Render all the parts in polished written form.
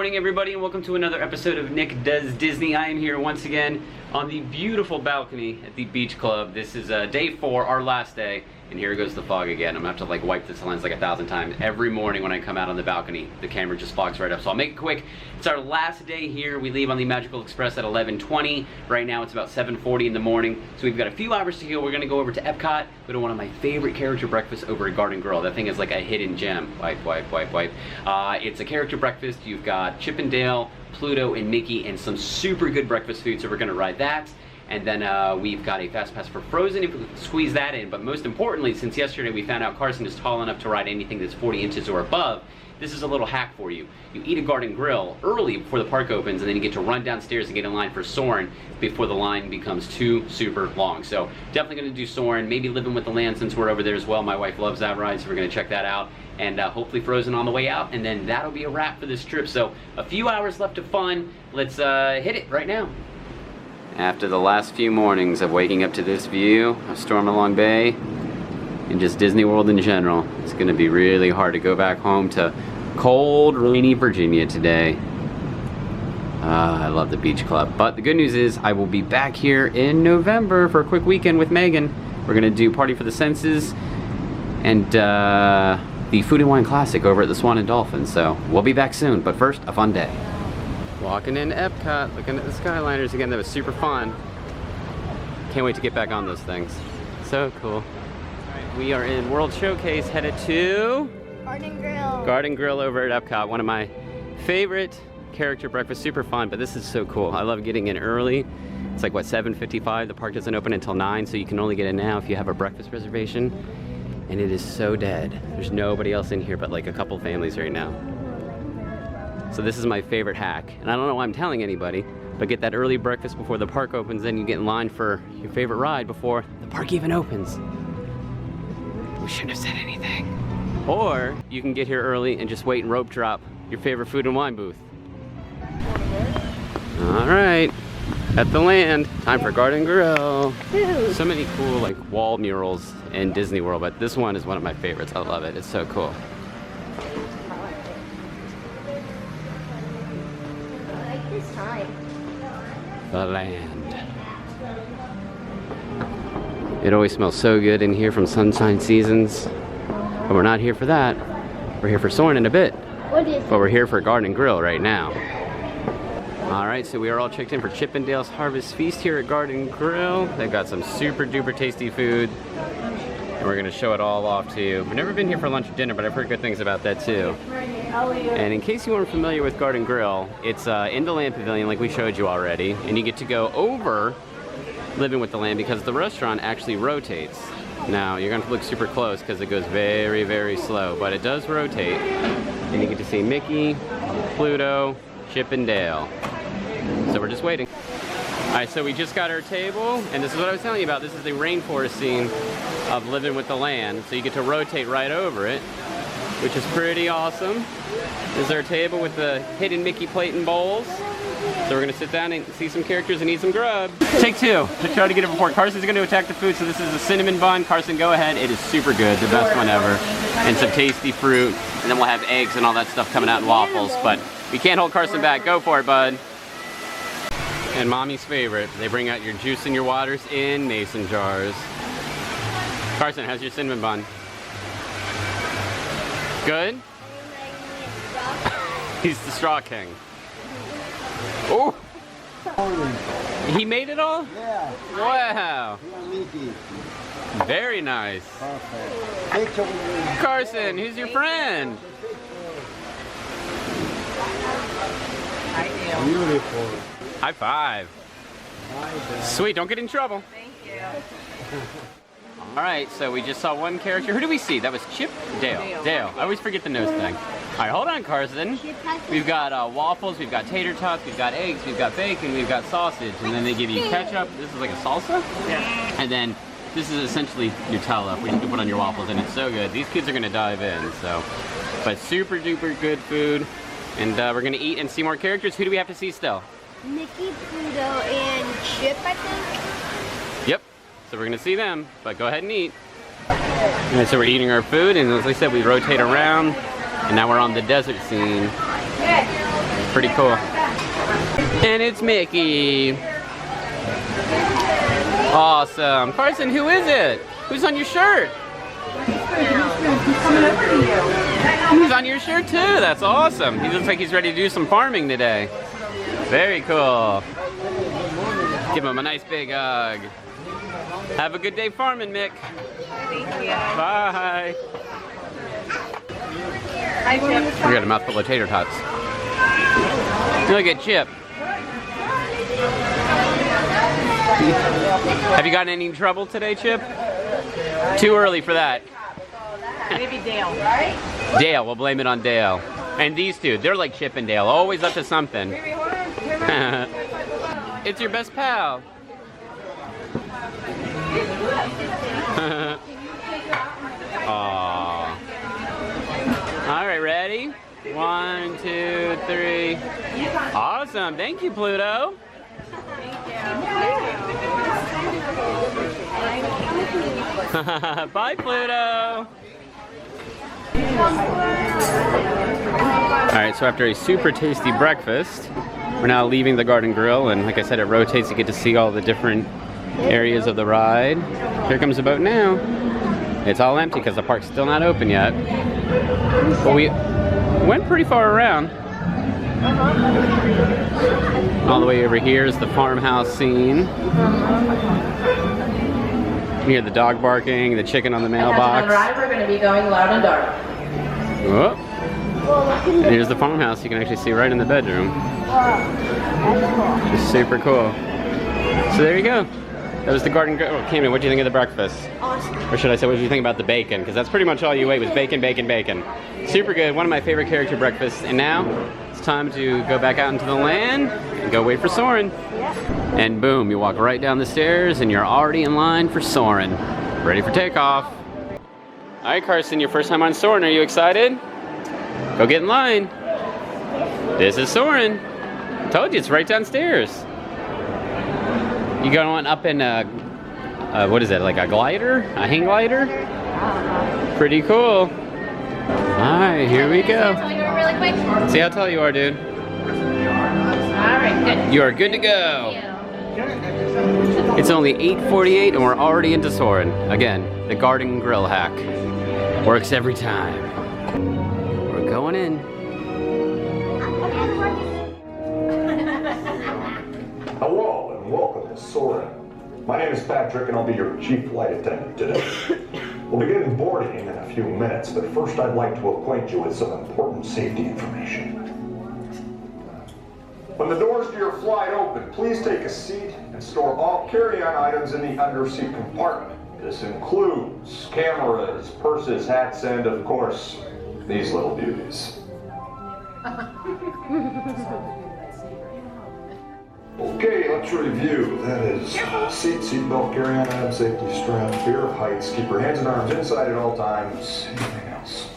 morning, everybody, and welcome to another episode of Nick Does Disney. I am here once again on the beautiful balcony at the Beach Club. This is day 4, our last day, and here goes the fog again. I'm gonna have to like wipe this lens like 1,000 times. Every morning when I come out on the balcony, the camera just fogs right up. So I'll make it quick. It's our last day here. We leave on the Magical Express at 11:20. Right now it's about 7:40 in the morning. So we've got a few hours to heal. We're gonna go over to Epcot, go to one of my favorite character breakfasts over at Garden Grill. That thing is like a hidden gem. Wipe. It's a character breakfast. You've got Chip and Dale, Pluto, and Mickey, and some super good breakfast food. So we're gonna ride that. And then we've got a fast pass for Frozen if we can squeeze that in. But most importantly, since yesterday we found out Carson is tall enough to ride anything that's 40 inches or above, this is a little hack for you. You eat a Garden Grill early before the park opens, and then you get to run downstairs and get in line for Soarin' before the line becomes too super long. So definitely gonna do Soarin', maybe Living with the Land since we're over there as well. My wife loves that ride, so we're gonna check that out. And hopefully Frozen on the way out, and then that'll be a wrap for this trip. So a few hours left of fun. Let's hit it right now. After the last few mornings of waking up to this view of Stormalong Bay and just Disney World in general, it's gonna be really hard to go back home to cold, rainy Virginia today. I love the Beach Club. But the good news is I will be back here in November for a quick weekend with Megan. We're gonna do Party for the Senses and the Food and Wine Classic over at the Swan and Dolphin. So we'll be back soon, but first, a fun day. Walking in Epcot, looking at the Skyliners again. That was super fun. Can't wait to get back on those things. So cool. We are in World Showcase, headed to Garden Grill. Garden Grill over at Epcot. One of my favorite character breakfasts. Super fun, but this is so cool. I love getting in early. It's like, what, 7:55? The park doesn't open until 9, so you can only get in now if you have a breakfast reservation. And it is so dead. There's nobody else in here but like a couple families right now. So this is my favorite hack. And I don't know why I'm telling anybody, but get that early breakfast before the park opens, then you get in line for your favorite ride before the park even opens. We shouldn't have said anything. Or you can get here early and just wait and rope drop your favorite food and wine booth. All right, at the land, time for Garden Grill. So many cool like wall murals in Disney World, but this one is one of my favorites. I love it, it's so cool. The land. It always smells so good in here from Sunshine Seasons. But we're not here for that. We're here for Soarin' in a bit. But we're here for Garden Grill right now. Alright, so we are all checked in for Chip and Dale's Harvest Feast here at Garden Grill. They've got some super duper tasty food. And we're gonna show it all off to you. I've never been here for lunch or dinner, but I've heard good things about that too. And in case you weren't familiar with Garden Grill, it's in the Land Pavilion like we showed you already, and you get to go over Living with the Land because the restaurant actually rotates. Now, you're gonna have to look super close because it goes very, very slow, but it does rotate. And you get to see Mickey, Pluto, Chip and Dale. So we're just waiting. All right, so we just got our table, and this is what I was telling you about. This is the rainforest scene of Living with the Land. So you get to rotate right over it, which is pretty awesome. This is our table with the hidden Mickey plate and bowls. So we're gonna sit down and see some characters and eat some grub. Take 2 to try to get it before. Carson's gonna attack the food, so this is a cinnamon bun. Carson, go ahead. It is super good, the best one ever. And some tasty fruit. And then we'll have eggs and all that stuff coming out in waffles, but we can't hold Carson back. Go for it, bud. And mommy's favorite, they bring out your juice and your waters in mason jars. Carson, how's your cinnamon bun? Good? He's the straw king. Oh! He made it all? Yeah. Wow. Yeah, Very nice. Perfect. Carson, who's your friend? Beautiful. High five. Sweet, don't get in trouble. Thank you. All right, so we just saw one character. Who do we see? That was Chip? Dale. Dale. I always forget the nose thing. All right, hold on, Carson. We've got waffles, we've got tater tots, we've got eggs, we've got bacon, we've got sausage, and then they give you ketchup. This is like a salsa? Yeah. And then this is essentially Nutella, which you can put on your waffles, and it's so good. These kids are gonna dive in, so. But super duper good food. And we're gonna eat and see more characters. Who do we have to see still? Mickey, Pluto, and Chip, I think. Yep. So we're gonna see them, but go ahead and eat. Alright, so we're eating our food, and as I said, we rotate around, and now we're on the desert scene. pretty cool. And it's Mickey. Awesome. Carson, who is it? Who's on your shirt? He's coming over to you. He's on your shirt too. That's awesome. He looks like he's ready to do some farming today. Very cool. Give him a nice big hug. Have a good day farming, Mick. Thank you. Bye. Hi, Chip. We got a mouthful of tater tots. Look at Chip. Have you gotten any trouble today, Chip? Too early for that. Maybe Dale. Dale, we'll blame it on Dale. And these two, they're like Chip and Dale, always up to something. It's your best pal. Aww. All right, ready? 1, 2, 3. Awesome. Thank you, Pluto. Bye, Pluto. All right, so after a super tasty breakfast, we're now leaving the Garden Grill, and like I said, it rotates. You get to see all the different areas of the ride. Here comes the boat now. It's all empty because the park's still not open yet. But we went pretty far around. All the way over here is the farmhouse scene. You hear the dog barking, the chicken on the mailbox. On the ride, we're going to be going loud and dark. Oh. And here's the farmhouse. You can actually see right in the bedroom. It's super cool. So there you go. That was the Garden Grill. Oh, Camden, what do you think of the breakfast? Awesome. Or should I say, what do you think about the bacon? Because that's pretty much all you ate was bacon, bacon, bacon. Super good. One of my favorite character breakfasts. And now it's time to go back out into the land and go wait for Soarin. And boom, you walk right down the stairs and you're already in line for Soarin. Ready for takeoff. All right, Carson, your first time on Soarin. Are you excited? Go get in line. This is Soarin. I told you, it's right downstairs. You going up in a, what is it, like a glider? A hang glider? Pretty cool. All right, here we go. Really quick. See how tall you are, dude. All right, good. You are good to go. It's only 8:48 and we're already into Soarin. Again, the Garden Grill hack. Works every time. We're going in. Hello and welcome to Soarin. My name is Patrick and I'll be your chief flight attendant today. We'll begin boarding in a few minutes, but first I'd like to acquaint you with some important safety information. When the doors to your flight open, please take a seat and store all carry-on items in the underseat compartment. This includes cameras, purses, hats, and of course, these little beauties. Okay, let's review. That is seat belt, carry-on item, safety strap, fear of heights, keep your hands and arms inside at all times. Anything else?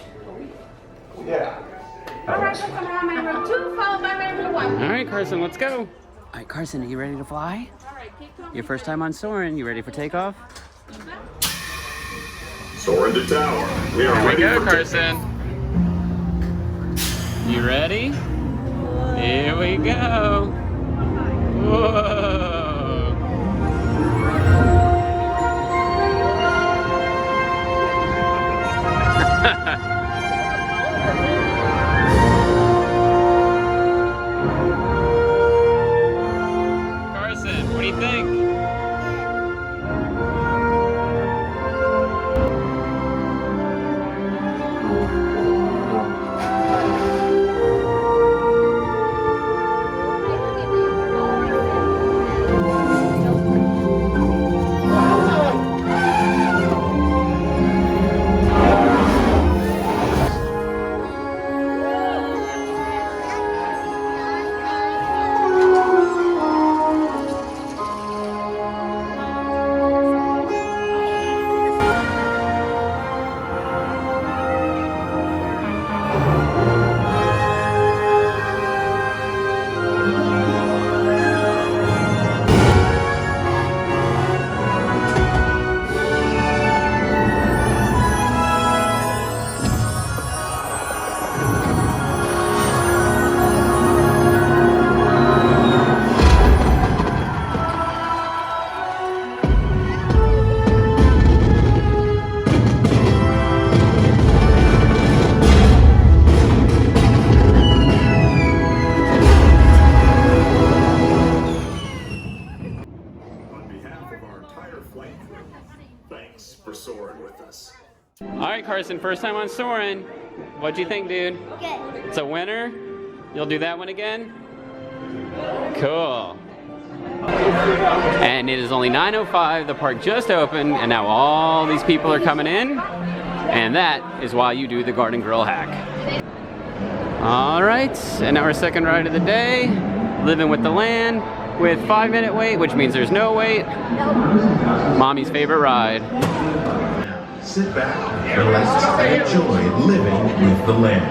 Yeah. All right, let's come around my room 2, followed by my room 1. All right, Carson, let's go. All right, Carson, are you ready to fly? All right, keep going. Your first time on Soarin. You ready for takeoff? Soarin to tower. We are Here we ready go, for Carson. You ready? Here we go. Whoa. Carson, what do you think? entire flight crew. Thanks for soaring with us. All right, Carson, first time on Soarin. What'd you think, dude? Good. It's a winner? You'll do that one again? Cool. And it is only 9:05, the park just opened, and now all these people are coming in, and that is why you do the Garden Grill hack. All right, and now our second ride of the day, Living with the Land, with 5-minute wait, which means there's no wait. Mommy's favorite ride. Sit back, relax, and enjoy living with the land.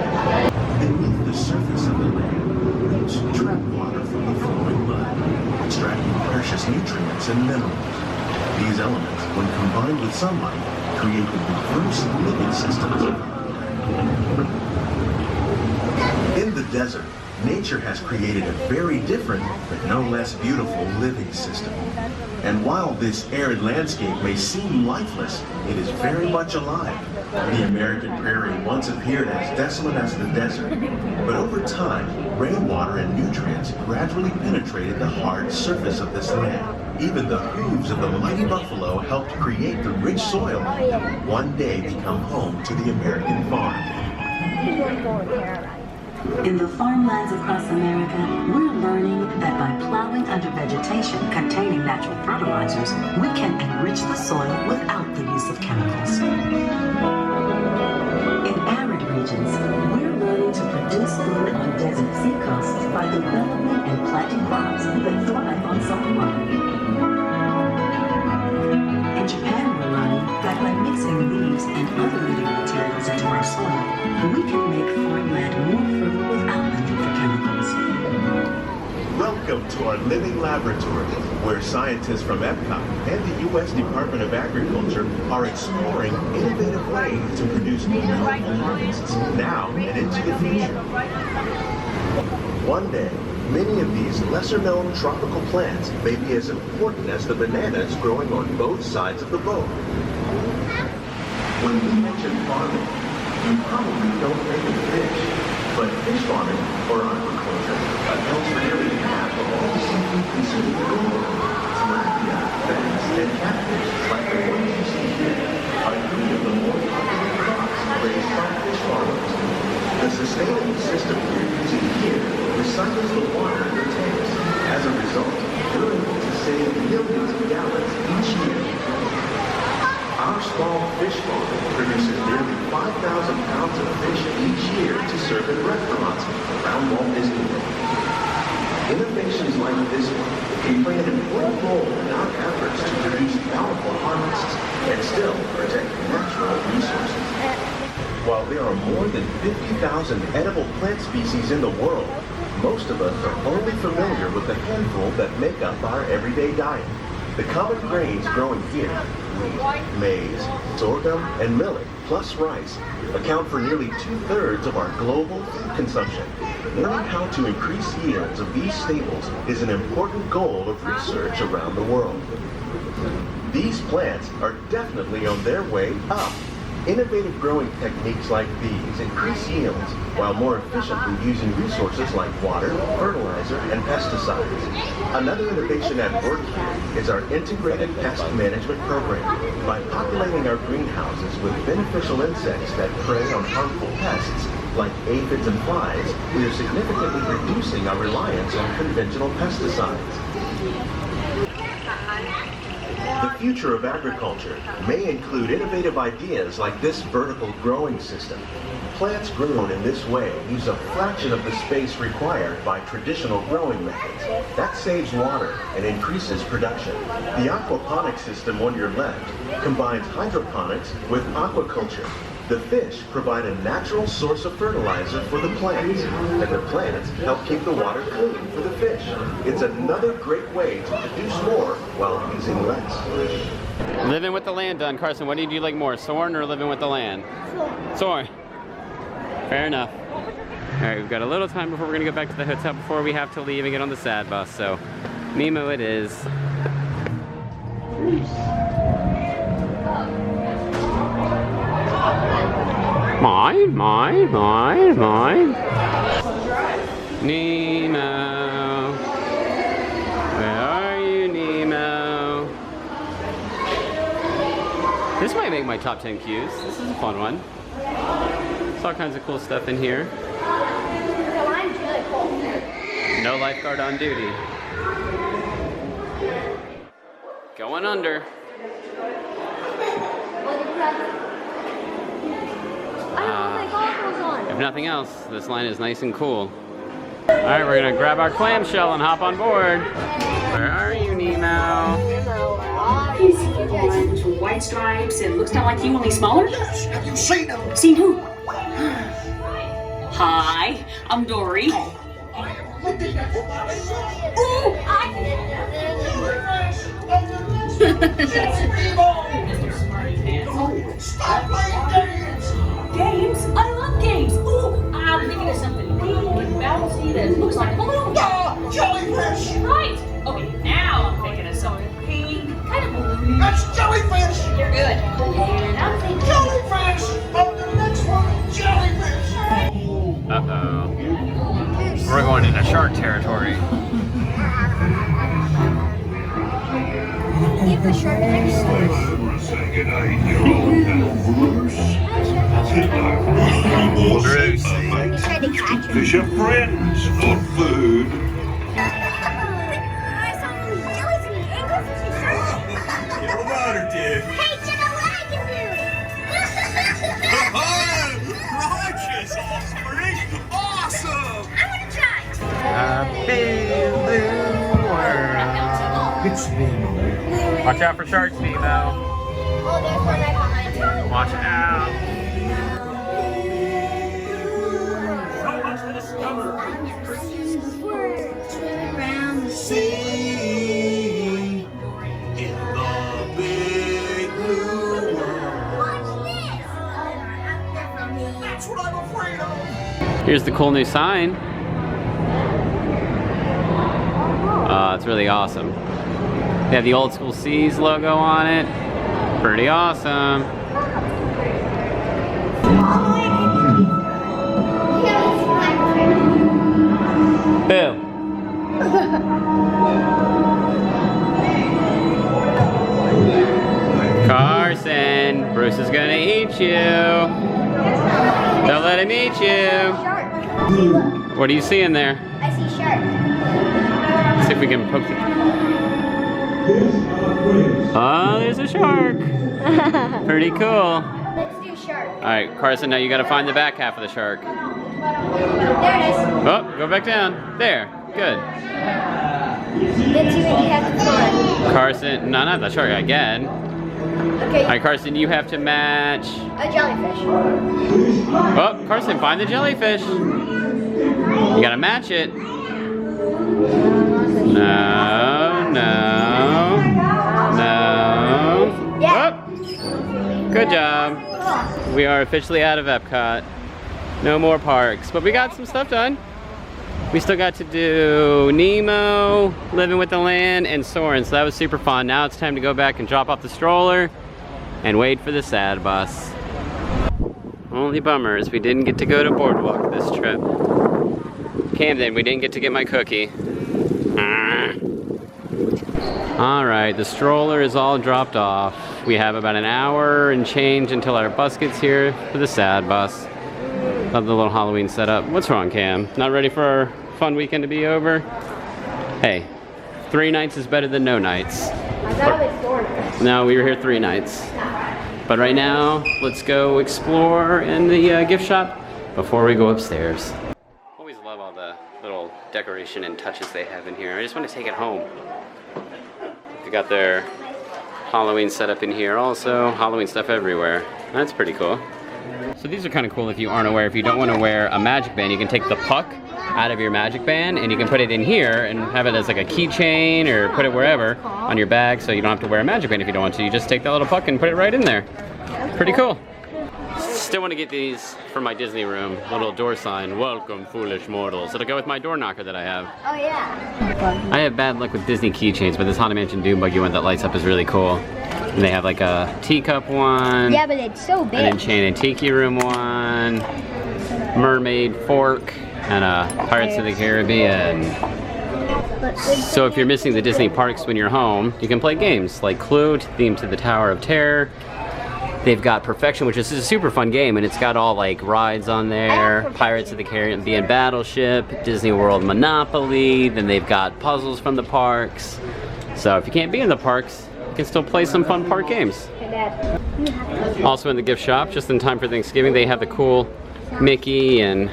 Beneath the surface of the land, roots trap water from the flowing mud, extracting precious nutrients and minerals. These elements, when combined with sunlight, create the diverse living systems. In the desert, nature has created a very different, but no less beautiful living system. And while this arid landscape may seem lifeless, it is very much alive. The American prairie once appeared as desolate as the desert, but over time, rainwater and nutrients gradually penetrated the hard surface of this land. Even the hooves of the mighty buffalo helped create the rich soil that would one day become home to the American farm. In the farmlands across America, we're learning that by plowing under vegetation containing natural fertilizers, we can enrich the soil without the use of chemicals. In arid regions, we're learning to produce food on desert seacoasts by developing and planting crops that thrive on salt water. In Japan, we're learning that by mixing leaves and other living materials into our soil, we can make farmland more fertile without the need for chemicals. Welcome to our living laboratory, where scientists from Epcot and the U.S. Department of Agriculture are exploring innovative ways to produce meaningful harvests now and into the future. One day, many of these lesser-known tropical plants may be as important as the bananas growing on both sides of the boat. When we mention farming, you probably don't think of fish, but fish farming, or aquaculture, accounts for nearly half of all the seafood consumed in the world. Tilapia, bass, and catfish, like the ones you see here, are three of the more popular crops raised by fish farmers. The sustainable system we're using here recycles the water in the tanks. As a result, we're able to save millions of gallons each year. Our small fish farm produces nearly 5,000 pounds of fish each year to serve in restaurants around Walt Disney World. Innovations like this one can play an important role in our efforts to produce bountiful harvests and still protect natural resources. While there are more than 50,000 edible plant species in the world, most of us are only familiar with the handful that make up our everyday diet. The common grains growing here, wheat, maize, sorghum, and millet, plus rice, account for nearly 2/3 of our global food consumption. Learning how to increase yields of these staples is an important goal of research around the world. These plants are definitely on their way up. Innovative growing techniques like these increase yields while more efficiently using resources like water, fertilizer, and pesticides. Another innovation at work here is our integrated pest management program. By populating our greenhouses with beneficial insects that prey on harmful pests, like aphids and flies, we are significantly reducing our reliance on conventional pesticides. The future of agriculture may include innovative ideas like this vertical growing system. Plants grown in this way use a fraction of the space required by traditional growing methods. That saves water and increases production. The aquaponics system on your left combines hydroponics with aquaculture. The fish provide a natural source of fertilizer for the plants, and the plants help keep the water clean for the fish. It's another great way to produce more while using less. Living with the Land done. Carson, what did you like more, Soarin' or Living with the Land? Soarin'. Fair enough. All right, we've got a little time before we're gonna go back to the hotel before we have to leave and get on the sad bus. So, Nemo it is. Mine. Nemo. Where are you, Nemo? This might make my top 10 queues. This is a fun one. There's all kinds of cool stuff in here. No lifeguard on duty. Going under. If nothing else, this line is nice and cool. Alright, we're gonna grab our clamshell and hop on board. Where are you, Nemo? He's line between white stripes and looks kind of like you, only smaller. Yes, have you seen him? Seen who? Hi, I'm Dory. Games? I love games. Ooh, I'm thinking of something big and bouncy that looks like a balloon. Jellyfish! Right. Okay, now I'm thinking of something pink, kind of balloon. That's jellyfish! You're good. And I'm thinking Jellyfish! Oh, the next one, jellyfish! Uh-oh. We're going into shark territory. Give the shark next. Bruce. Fish are friends, not food. I saw some jellies and anglerfish and sharks. Get the water, dude. Hey, do you know what I can do? Righteous, Soarin! Awesome! I want to try. It's Nemo. Watch out for sharks, Nemo. Oh, there's one right behind you. Watch out. So much to discover. Swimming around the See in the big blue world. Watch this. That's what I'm afraid of. Here's the cool new sign. It's really awesome. They have the Old School Seas logo on it. Pretty awesome. Boo. Carson, Bruce is gonna eat you. Don't let him eat you. Shark. What do you see in there? I see shark. Let's see if we can poke it. Oh, there's a shark. Pretty cool. Let's do shark. All right, Carson, now you gotta find the back half of the shark. There it is. Oh, go back down. There, good. Let's see what you have to find. Carson, no, not the shark again. Okay, All right, Carson, you have to match. a jellyfish. Oh, Carson, find the jellyfish. You gotta match it. No, no, no. Yeah. Oh, good job. We are officially out of Epcot. No more parks, but we got some stuff done. We still got to do Nemo, Living with the Land, and Soarin', so that was super fun. Now it's time to go back and drop off the stroller and wait for the sad bus. Only bummer is we didn't get to go to Boardwalk this trip. Camden, we didn't get to get my cookie. Alright, the stroller is all dropped off. We have about an hour and change until our bus gets here for the sad bus. Love the little Halloween setup. What's wrong, Cam? Not ready for our fun weekend to be over? Hey, 3 nights is better than no nights. I thought it was 4 nights. No, we were here 3 nights. But right now, let's go explore in the gift shop before we go upstairs. Always love all the little decoration and touches they have in here. I just want to take it home. They got their Halloween setup in here also. Halloween stuff everywhere. That's pretty cool. So these are kind of cool if you aren't aware. If you don't want to wear a magic band, you can take the puck out of your magic band and you can put it in here and have it as like a keychain or put it wherever on your bag, so you don't have to wear a magic band if you don't want to. You just take that little puck and put it right in there. Pretty cool. Still want to get these for my Disney room. Little door sign, welcome foolish mortals. It'll go with my door knocker that I have. Oh yeah. I have bad luck with Disney keychains, but this Haunted Mansion Doom Buggy one that lights up is really cool. And they have like a teacup one. Yeah, but it's so big. An Enchanted Tiki Room one. Mermaid fork. And a Pirates of the Caribbean. So if you're missing the Disney parks when you're home, you can play games like Clue, themed to the Tower of Terror. They've got Perfection, which is a super fun game, and it's got all like rides on there, Pirates of the Caribbean Battleship, Disney World Monopoly, then they've got puzzles from the parks. So if you can't be in the parks, you can still play some fun park games. Also in the gift shop, just in time for Thanksgiving, they have the cool Mickey and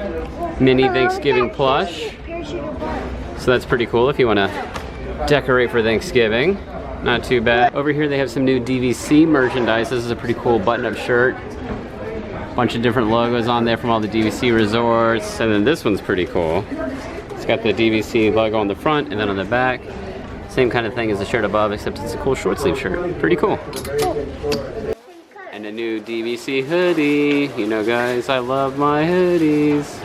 Minnie Thanksgiving plush. So that's pretty cool if you want to decorate for Thanksgiving. Not too bad. Over here they have some new DVC merchandise. This is a pretty cool button-up shirt. Bunch of different logos on there from all the DVC resorts. And then this one's pretty cool. It's got the DVC logo on the front and then on the back. Same kind of thing as the shirt above, except it's a cool short sleeve shirt. Pretty cool. And a new DVC hoodie. You know guys, I love my hoodies.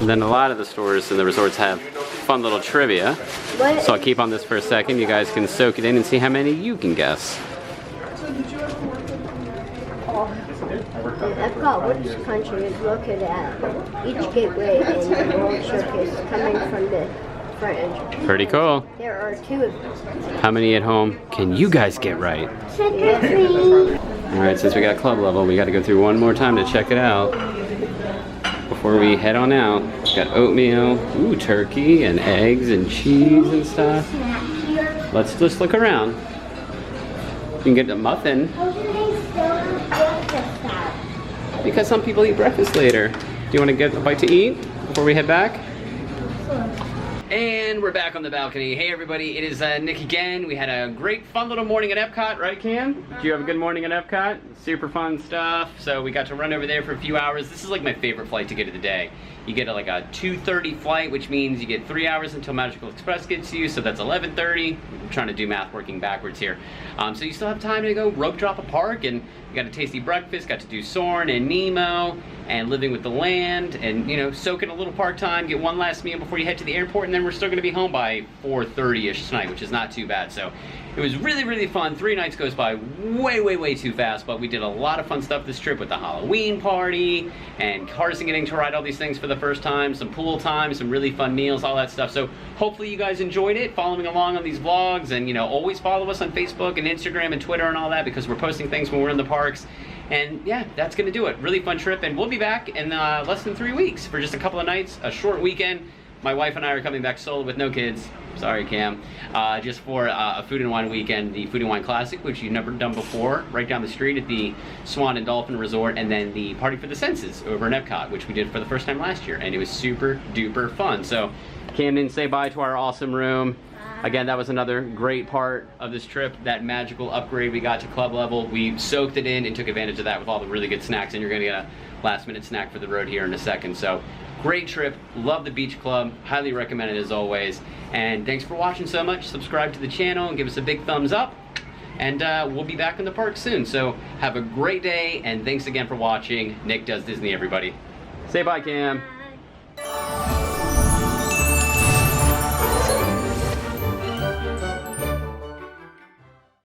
And then a lot of the stores and the resorts have fun little trivia. So I'll keep on this for a second. You guys can soak it in and see how many you can guess. Epcot, which country is located at each gateway in the World Showcase coming from the French? Pretty cool. There are 2 of them. How many at home can you guys get right? Alright, since we got club level, we got to go through one more time to check it out before we head on out. We've got oatmeal, ooh, turkey and eggs and cheese and stuff. Let's just look around. You can get a muffin. Because some people eat breakfast later. Do you want to get a bite to eat before we head back? And we're back on the balcony. Hey everybody, it is Nick again. We had a great fun little morning at Epcot, right Cam? Did you have a good morning at Epcot? Super fun stuff. So we got to run over there for a few hours. This is like my favorite flight to get of the day. You get like a 2:30 flight, which means you get 3 hours until Magical Express gets to you, so that's 11:30. I'm trying to do math working backwards here. So you still have time to go rope drop a park, and you got a tasty breakfast, got to do Soarin and Nemo, and Living with the Land, and you know, soak in a little park time, get one last meal before you head to the airport, and then we're still gonna be home by 4:30ish tonight, which is not too bad. So it was really, really fun. 3 nights goes by way too fast, but we did a lot of fun stuff this trip with the Halloween party, and Carson getting to ride all these things for the first time, some pool time, some really fun meals, all that stuff. So hopefully you guys enjoyed it, following along on these vlogs, and you know, always follow us on Facebook and Instagram and Twitter and all that, because we're posting things when we're in the parks. And yeah, that's gonna do it. Really fun trip, and we'll be back in less than 3 weeks for just a couple of nights, a short weekend. My wife and I are coming back solo with no kids. Sorry, Cam. Just for a Food and Wine weekend, the Food and Wine Classic, which you've never done before, right down the street at the Swan and Dolphin Resort, and then the Party for the Senses over in Epcot, which we did for the first time last year, and it was super duper fun. So Cam didn't say bye to our awesome room. Again, that was another great part of this trip, that magical upgrade we got to club level. We soaked it in and took advantage of that with all the really good snacks, and you're gonna get a last minute snack for the road here in a second. So great trip, love the beach club, highly recommend it as always. And thanks for watching so much. Subscribe to the channel and give us a big thumbs up. And we'll be back in the park soon. So have a great day, and thanks again for watching. Nick Does Disney, everybody. Say bye, Cam.